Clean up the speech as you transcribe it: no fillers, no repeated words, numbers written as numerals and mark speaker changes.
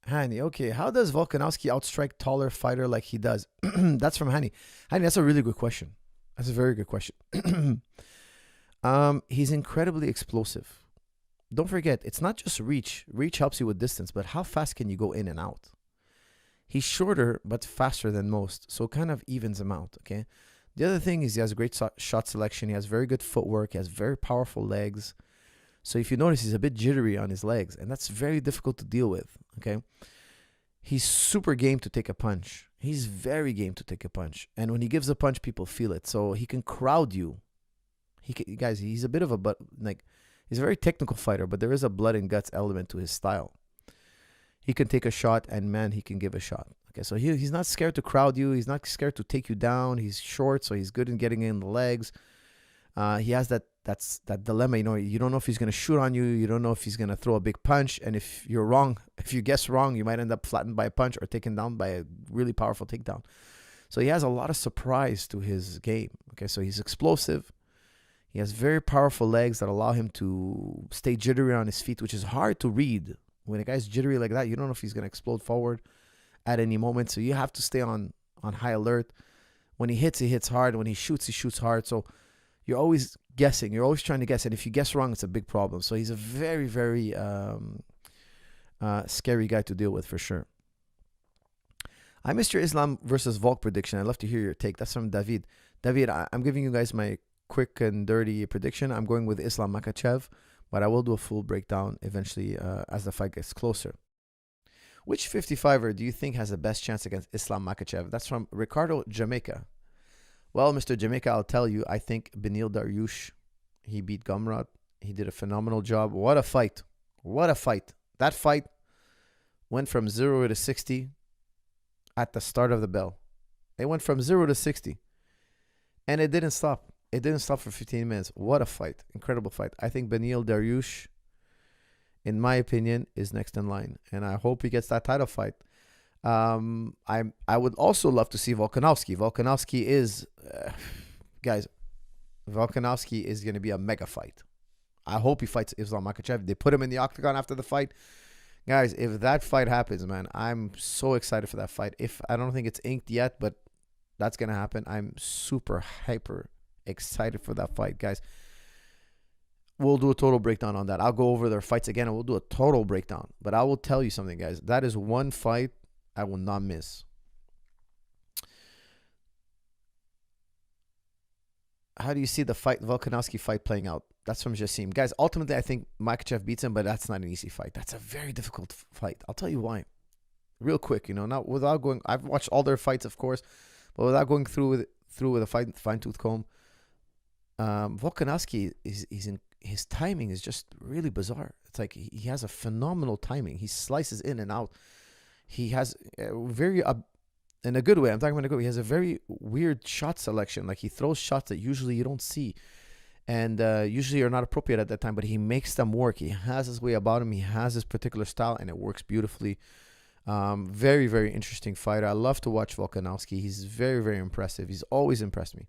Speaker 1: Hani, okay. How does Volkanovski outstrike taller fighter like he does? That's from Hani. Hani, that's a really good question. That's a very good question. He's incredibly explosive. Don't forget, it's not just reach. Reach helps you with distance, but how fast can you go in and out? He's shorter but faster than most, so it kind of evens him out, okay? The other thing is he has great shot selection. He has very good footwork. He has very powerful legs. So if you notice, he's a bit jittery on his legs, and that's very difficult to deal with, okay? He's super game to take a punch. He's very game to take a punch. And when he gives a punch, people feel it. So he can crowd you. Guys, he's a bit of a, he's a very technical fighter, but there is a blood and guts element to his style. He can take a shot, and man, he can give a shot. Okay, so he's not scared to crowd you. He's not scared to take you down. He's short, so he's good in getting in the legs. He has that dilemma, you don't know if he's going to shoot on you. You don't know if he's going to throw a big punch. And if you're wrong, if you guess wrong, you might end up flattened by a punch or taken down by a really powerful takedown. So he has a lot of surprise to his game. Okay, so he's explosive. He has very powerful legs that allow him to stay jittery on his feet, which is hard to read. When a guy's jittery like that, you don't know if he's going to explode forward at any moment. So you have to stay on high alert. When he hits hard. When he shoots hard. So you're always guessing. You're always trying to guess. And if you guess wrong, it's a big problem. So he's a very, very scary guy to deal with for sure. I missed your Islam versus Volk prediction. I'd love to hear your take. That's from David. David, I'm giving you guys my quick and dirty prediction. I'm going with Islam Makhachev, but I will do a full breakdown eventually as the fight gets closer. Which 55er do you think has the best chance against Islam Makhachev? That's from Ricardo Jamaica. Well, Mr. Jamaica, I'll tell you, I think Beneil Dariush, he beat Gumrot. He did a phenomenal job. What a fight. What a fight. That fight went from 0 to 60 at the start of the bell. It went from 0 to 60. And it didn't stop. It didn't stop for 15 minutes. What a fight. Incredible fight. I think Beneil Dariush, in my opinion, is next in line. And I hope he gets that title fight. I would also love to see Volkanovski. Volkanovski is, guys, Volkanovski is going to be a mega fight. I hope he fights Islam Makhachev. They put him in the octagon after the fight. Guys, if that fight happens, man, I'm so excited for that fight. I don't think it's inked yet, but that's going to happen. I'm super hyper excited for that fight, guys. We'll do a total breakdown on that. I'll go over their fights again, and we'll do a total breakdown. But I will tell you something, guys. That is one fight I will not miss. How do you see the Volkanovski fight playing out? That's from Jassim. Guys, ultimately, I think Makhachev beats him, but that's not an easy fight. That's a very difficult fight. I'll tell you why. Real quick, not without going. I've watched all their fights, of course, but without going through with a fine-tooth comb. Volkanovski his timing is just really bizarre. It's like he has a phenomenal timing. He slices in and out. He has very in a good way. I'm talking about a good way. He has a very weird shot selection. Like he throws shots that usually you don't see, and usually are not appropriate at that time. But he makes them work. He has his way about him. He has his particular style, and it works beautifully. Very, very interesting fighter. I love to watch Volkanovski. He's very, very impressive. He's always impressed me.